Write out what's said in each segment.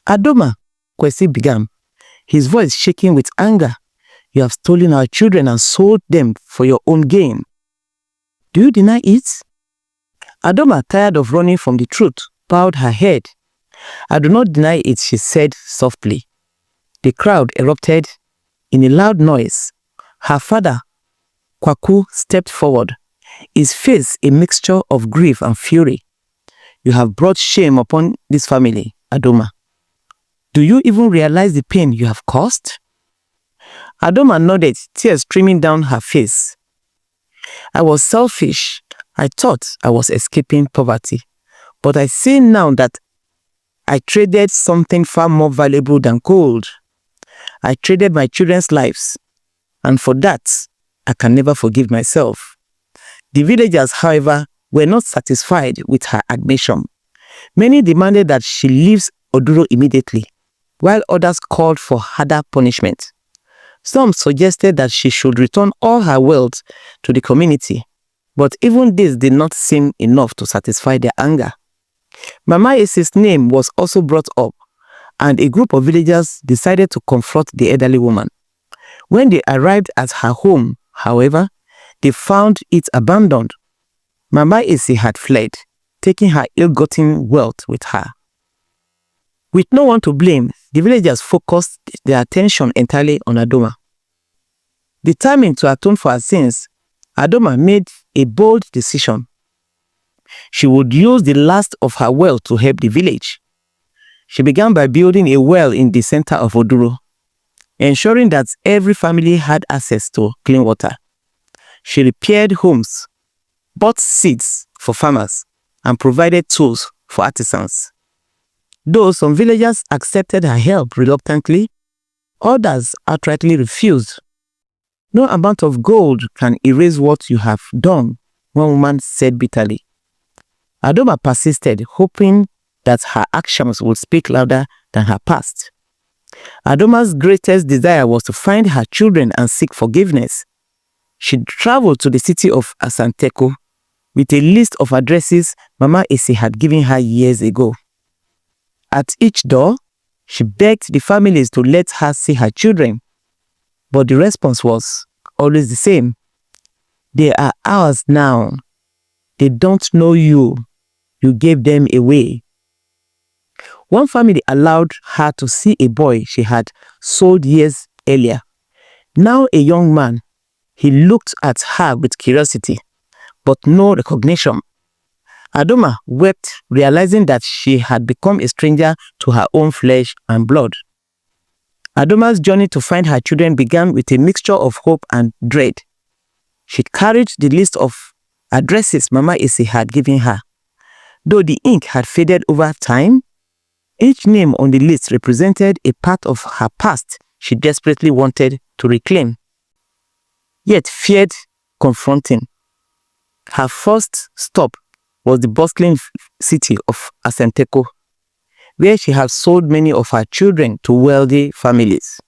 Adoma, Kwesi began, his voice shaking with anger. You have stolen our children and sold them for your own gain. Do you deny it? Adoma, tired of running from the truth, bowed her head. I do not deny it, she said softly. The crowd erupted in a loud noise. Her father, Kwaku, stepped forward, his face a mixture of grief and fury. You have brought shame upon this family, Adoma. Do you even realize the pain you have caused? Adoma nodded, tears streaming down her face. I was selfish. I thought I was escaping poverty. But I see now that I traded something far more valuable than gold. I traded my children's lives. And for that, I can never forgive myself. The villagers, however, were not satisfied with her admission. Many demanded that she leave Oduro immediately, while others called for harder punishment. Some suggested that she should return all her wealth to the community, but even this did not seem enough to satisfy their anger. Mama Esi's name was also brought up, and a group of villagers decided to confront the elderly woman. When they arrived at her home, however, they found it abandoned. Mama Esi had fled, taking her ill-gotten wealth with her. With no one to blame, the villagers focused their attention entirely on Adoma. Determined to atone for her sins, Adoma made a bold decision. She would use the last of her wealth to help the village. She began by building a well in the center of Oduro, ensuring that every family had access to clean water. She repaired homes, bought seeds for farmers, and provided tools for artisans. Though some villagers accepted her help reluctantly, others outrightly refused. No amount of gold can erase what you have done, one woman said bitterly. Adoma persisted, hoping that her actions would speak louder than her past. Adoma's greatest desire was to find her children and seek forgiveness. She traveled to the city of Asanteko with a list of addresses Mama Esi had given her years ago. At each door, she begged the families to let her see her children, but the response was always the same. They are ours now. They don't know you. You gave them away. One family allowed her to see a boy she had sold years earlier. Now a young man, he looked at her with curiosity, but no recognition. Adoma wept, realizing that she had become a stranger to her own flesh and blood. Adoma's journey to find her children began with a mixture of hope and dread. She carried the list of addresses Mama Esi had given her. Though the ink had faded over time, each name on the list represented a part of her past she desperately wanted to reclaim, yet feared confronting. Her first stop was the bustling city of Asanteko, where she had sold many of her children to wealthy families.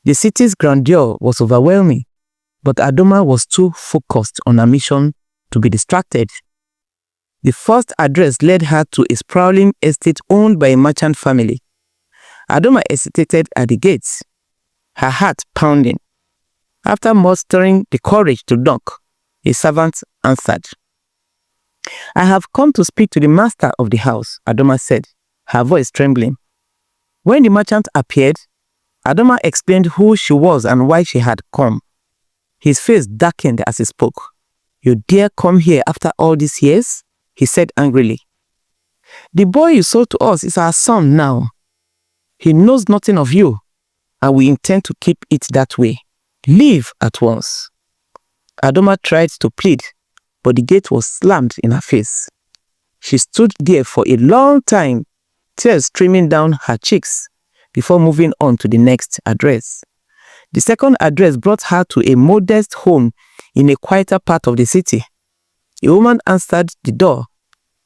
The city's grandeur was overwhelming, but Adoma was too focused on her mission to be distracted. The first address led her to a sprawling estate owned by a merchant family. Adoma hesitated at the gates, her heart pounding. After mustering the courage to knock, a servant answered. I have come to speak to the master of the house, Adoma said, her voice trembling. When the merchant appeared, Adoma explained who she was and why she had come. His face darkened as he spoke. You dare come here after all these years? He said angrily. The boy you sold to us is our son now. He knows nothing of you, and we intend to keep it that way. Leave at once. Adoma tried to plead, but the gate was slammed in her face. She stood there for a long time, tears streaming down her cheeks, before moving on to the next address. The second address brought her to a modest home in a quieter part of the city. A woman answered the door,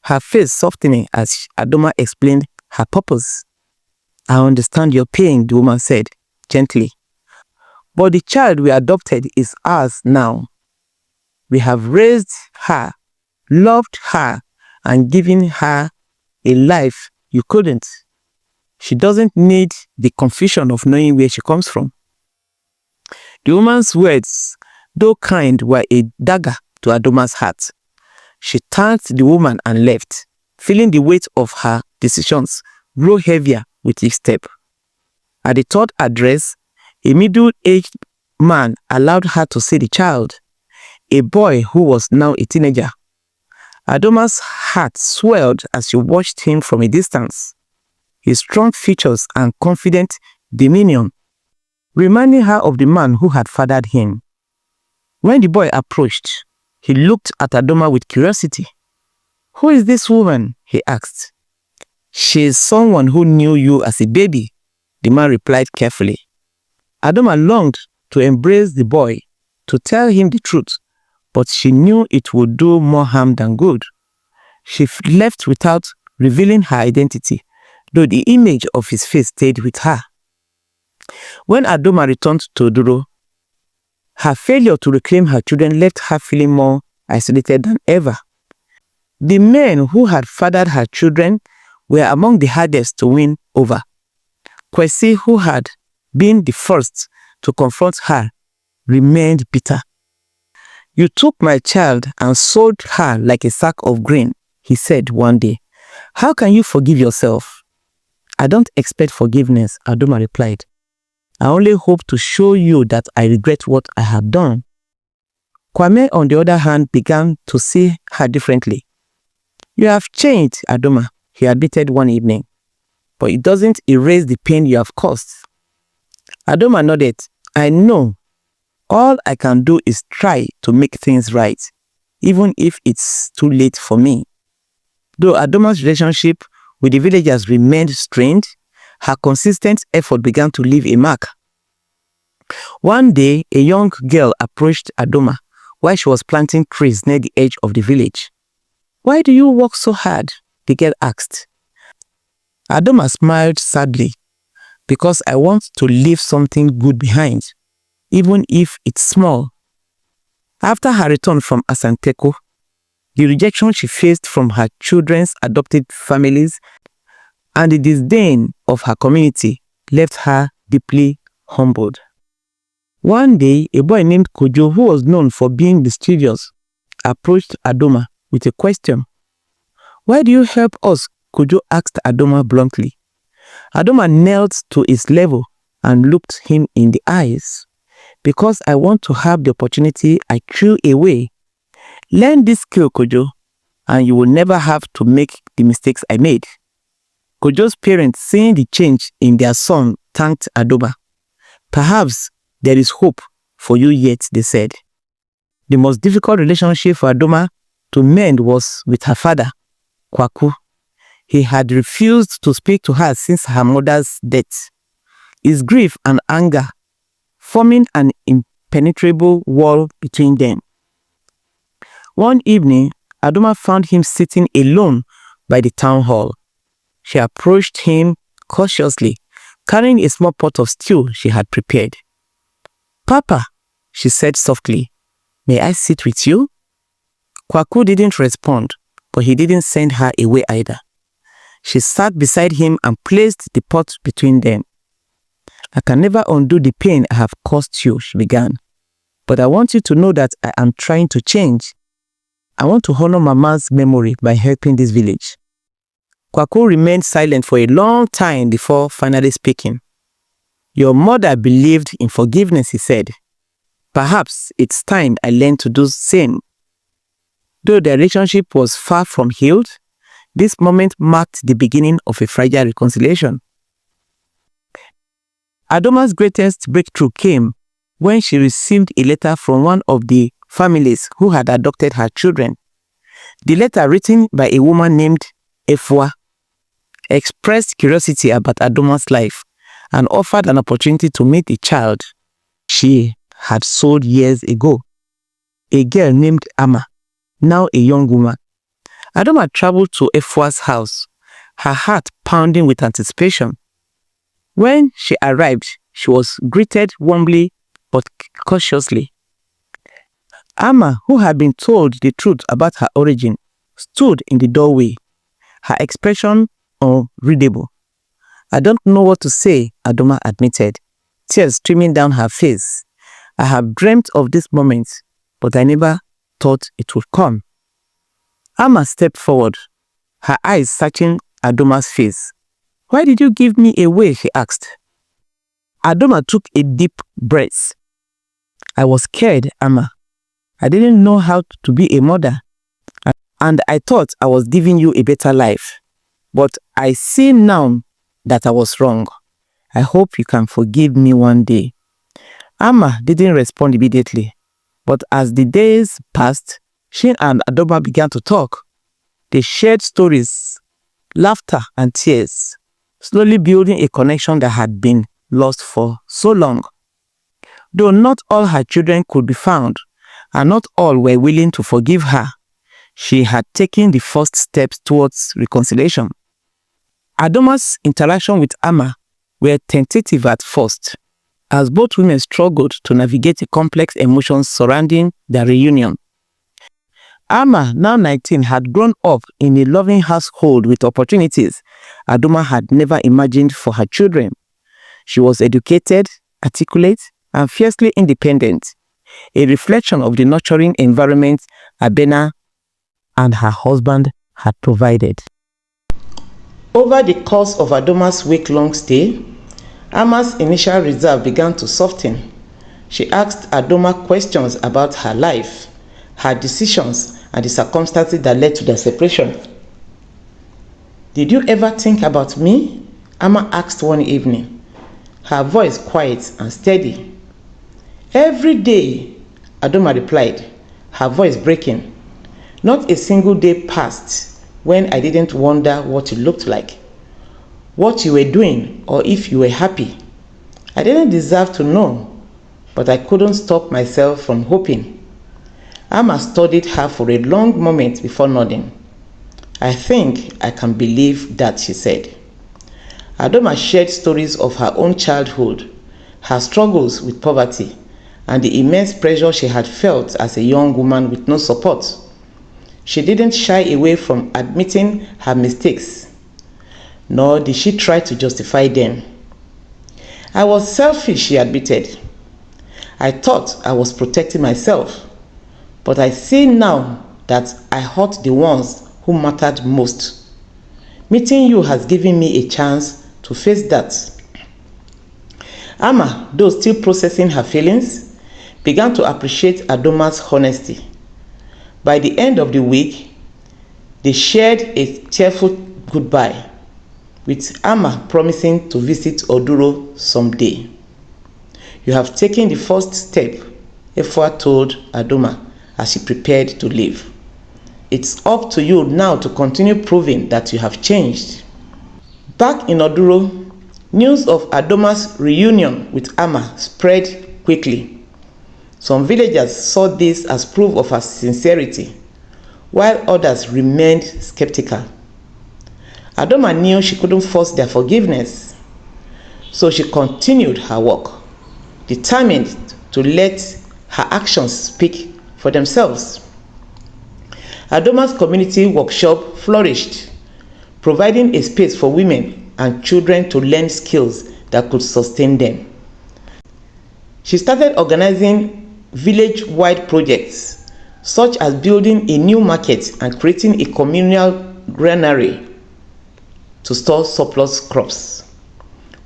her face softening as Adoma explained her purpose. I understand your pain, the woman said, gently. But the child we adopted is ours now. We have raised her, loved her, and given her a life you couldn't. She doesn't need the confusion of knowing where she comes from. The woman's words, though kind, were a dagger to Adoma's heart. She thanked the woman and left, feeling the weight of her decisions grow heavier with each step. At the third address, a middle-aged man allowed her to see the child, a boy who was now a teenager. Adoma's heart swelled as she watched him from a distance. His strong features and confident demeanor reminding her of the man who had fathered him. When the boy approached, he looked at Adoma with curiosity. "Who is this woman?" he asked. "She is someone who knew you as a baby," the man replied carefully. Adoma longed to embrace the boy, to tell him the truth, but she knew it would do more harm than good. She left without revealing her identity, though the image of his face stayed with her. When Adoma returned to Duro, her failure to reclaim her children left her feeling more isolated than ever. The men who had fathered her children were among the hardest to win over. Kwesi, who had been the first to confront her, remained bitter. "You took my child and sold her like a sack of grain," he said one day. "How can you forgive yourself?" "I don't expect forgiveness," Adoma replied. "I only hope to show you that I regret what I have done." Kwame, on the other hand, began to see her differently. "You have changed, Adoma," he admitted one evening, "but it doesn't erase the pain you have caused." Adoma nodded. "I know. All I can do is try to make things right, even if it's too late for me." Though Adoma's relationship with the villagers remained strained, her consistent effort began to leave a mark. One day, a young girl approached Adoma while she was planting trees near the edge of the village. "Why do you work so hard?" the girl asked. Adoma smiled sadly. "Because I want to leave something good behind, even if it's small." After her return from Asanteko, the rejection she faced from her children's adopted families and the disdain of her community left her deeply humbled. One day, a boy named Kojo, who was known for being mischievous, approached Adoma with a question. "Why do you help us?" Kojo asked Adoma bluntly. Adoma knelt to his level and looked him in the eyes. "Because I want to have the opportunity I threw away. Learn this skill, Kojo, and you will never have to make the mistakes I made." Kojo's parents, seeing the change in their son, thanked Adoma. "Perhaps there is hope for you yet," they said. The most difficult relationship for Adoma to mend was with her father, Kwaku. He had refused to speak to her since her mother's death. His grief and anger forming an impenetrable wall between them. One evening, Adoma found him sitting alone by the town hall. She approached him cautiously, carrying a small pot of stew she had prepared. "Papa," she said softly, "may I sit with you?" Kwaku didn't respond, but he didn't send her away either. She sat beside him and placed the pot between them. "I can never undo the pain I have caused you," she began. "But I want you to know that I am trying to change. I want to honor Mama's memory by helping this village." Kwaku remained silent for a long time before finally speaking. "Your mother believed in forgiveness," he said. "Perhaps it's time I learned to do the same." Though their relationship was far from healed, this moment marked the beginning of a fragile reconciliation. Adoma's greatest breakthrough came when she received a letter from one of the families who had adopted her children. The letter, written by a woman named Efua, expressed curiosity about Adoma's life and offered an opportunity to meet the child she had sold years ago, a girl named Ama, now a young woman. Adoma traveled to Efua's house, her heart pounding with anticipation. When she arrived, she was greeted warmly but cautiously. Ama, who had been told the truth about her origin, stood in the doorway, her expression unreadable. I don't know what to say, Adoma admitted, tears streaming down her face. I have dreamt of this moment, but I never thought it would come. Amma stepped forward, her eyes searching Adoma's face. Why did you give me away? She asked. Adoma took a deep breath. I was scared, Amma. I didn't know how to be a mother, and I thought I was giving you a better life. But I see now that I was wrong. I hope you can forgive me one day. Amma didn't respond immediately, but as the days passed, she and Adoma began to talk. They shared stories, laughter, and tears, slowly building a connection that had been lost for so long. Though not all her children could be found, and not all were willing to forgive her, she had taken the first steps towards reconciliation. Adoma's interaction with Amma were tentative at first, as both women struggled to navigate the complex emotions surrounding their reunion. Amma, now 19, had grown up in a loving household with opportunities Adoma had never imagined for her children. She was educated, articulate, and fiercely independent, a reflection of the nurturing environment Abena and her husband had provided. Over the course of Adoma's week-long stay, Amma's initial reserve began to soften. She asked Adoma questions about her life, her decisions, and the circumstances that led to their separation. Did you ever think about me? Amma asked one evening, her voice quiet and steady. Every day, Adoma replied, her voice breaking. Not a single day passed when I didn't wonder what you looked like, what you were doing, or if you were happy. I didn't deserve to know, but I couldn't stop myself from hoping. Amma studied her for a long moment before nodding. I think I can believe that, she said. Adoma shared stories of her own childhood, her struggles with poverty, and the immense pressure she had felt as a young woman with no support. She didn't shy away from admitting her mistakes, nor did she try to justify them. I was selfish, she admitted. I thought I was protecting myself, but I see now that I hurt the ones who mattered most. Meeting you has given me a chance to face that. Amma, though still processing her feelings, began to appreciate Adoma's honesty. By the end of the week, they shared a tearful goodbye, with Amma promising to visit Oduro someday. You have taken the first step, Efua told Adoma as she prepared to leave. It's up to you now to continue proving that you have changed. Back in Oduro, news of Adoma's reunion with Amma spread quickly. Some villagers saw this as proof of her sincerity, while others remained skeptical. Adoma knew she couldn't force their forgiveness, so she continued her work, determined to let her actions speak for themselves. Adoma's community workshop flourished, providing a space for women and children to learn skills that could sustain them. She started organizing village-wide projects, such as building a new market and creating a communal granary to store surplus crops.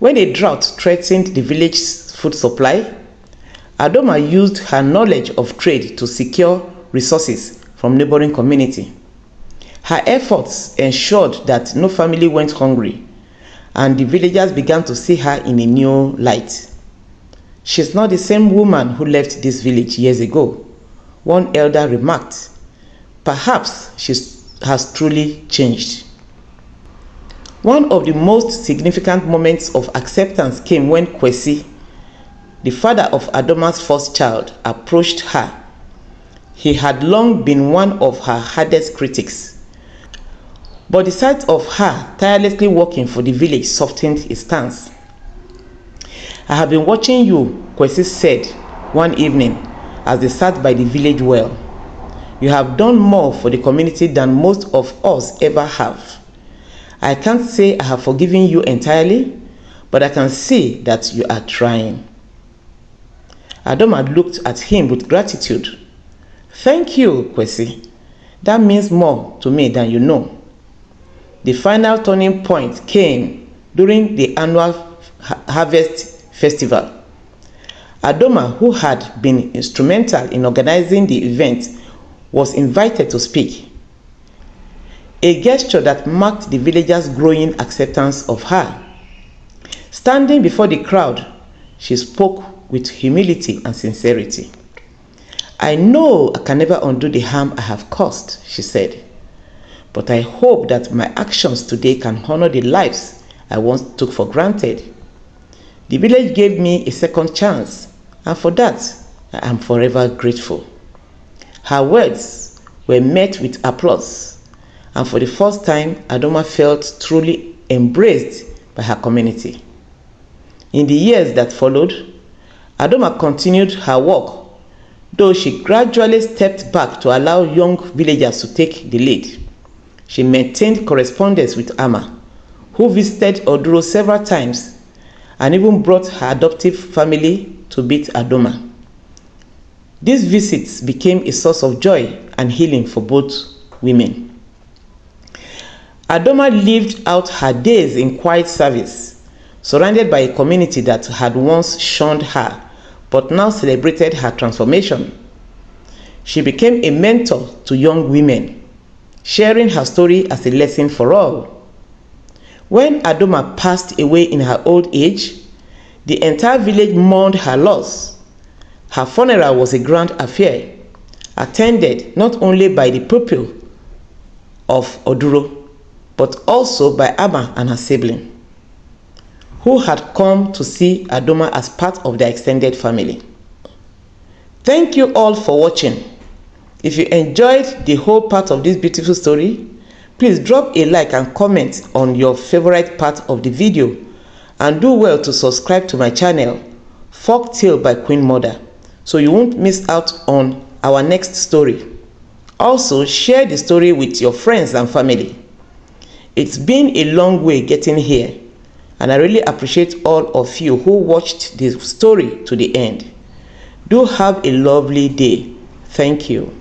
When a drought threatened the village's food supply, Adoma used her knowledge of trade to secure resources from neighboring communities. Her efforts ensured that no family went hungry, and the villagers began to see her in a new light. She's not the same woman who left this village years ago, one elder remarked. Perhaps she has truly changed. One of the most significant moments of acceptance came when Kwesi, the father of Adoma's first child, approached her. He had long been one of her hardest critics, but the sight of her tirelessly working for the village softened his stance. I have been watching you, Kwesi said one evening as they sat by the village well. You have done more for the community than most of us ever have. I can't say I have forgiven you entirely, but I can see that you are trying." Adoma looked at him with gratitude. "Thank you, Kwesi. That means more to me than you know." The final turning point came during the annual harvest festival. Adoma, who had been instrumental in organizing the event, was invited to speak, a gesture that marked the villagers' growing acceptance of her. Standing before the crowd, she spoke with humility and sincerity. "I know I can never undo the harm I have caused," she said, "but I hope that my actions today can honor the lives I once took for granted. The village gave me a second chance, and for that, I am forever grateful." Her words were met with applause, and for the first time, Adoma felt truly embraced by her community. In the years that followed, Adoma continued her work, though she gradually stepped back to allow young villagers to take the lead. She maintained correspondence with Ama, who visited Oduro several times and even brought her adoptive family to meet Adoma. These visits became a source of joy and healing for both women. Adoma lived out her days in quiet service, surrounded by a community that had once shunned her, but now celebrated her transformation. She became a mentor to young women, sharing her story as a lesson for all. When Adoma passed away in her old age, the entire village mourned her loss. Her funeral was a grand affair, attended not only by the people of Oduro, but also by Ama and her sibling, who had come to see Adoma as part of their extended family. Thank you all for watching. If you enjoyed the whole part of this beautiful story, please drop a like and comment on your favorite part of the video, and do well to subscribe to my channel, Folktale by Queen Mother, so you won't miss out on our next story. Also, share the story with your friends and family. It's been a long way getting here, and I really appreciate all of you who watched this story to the end. Do have a lovely day. Thank you.